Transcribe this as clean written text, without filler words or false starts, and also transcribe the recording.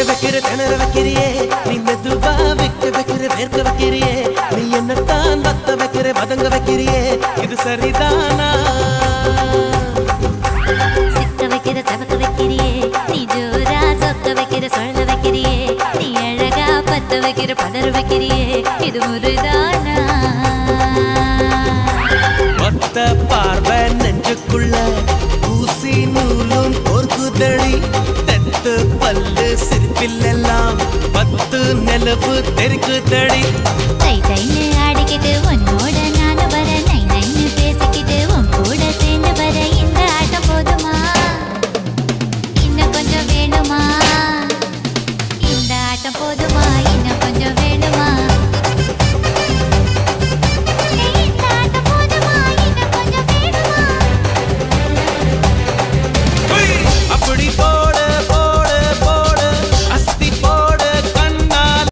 வைக்கிற திணற வைக்கிறியே நீ மெதுவா வைக்கிற வேர்க்க வைக்கிறியே நீ என்னத்தான் வத்த வைக்கிற வதங்க வைக்கிறியே இது சரிதானா சிக்க வைக்கிற சவக்க வைக்கிறியே நீ ஜோரா சொக்க வைக்கிற சொல்ல வைக்கிறியே நீ அழகா பத்த வைக்கிற பதற வைக்கிறியே இது முருதானா மொத்த பார்வை நெஞ்சுக்குள்ள ஊசி நூலும் கோர்க்குதடி தெத்து பல்லு சிரிப்பிலெல்லாம் 10 நிலவு தெரிக்குதடி தை தைன்னு ஆடிக்கிட்டு உன்னோட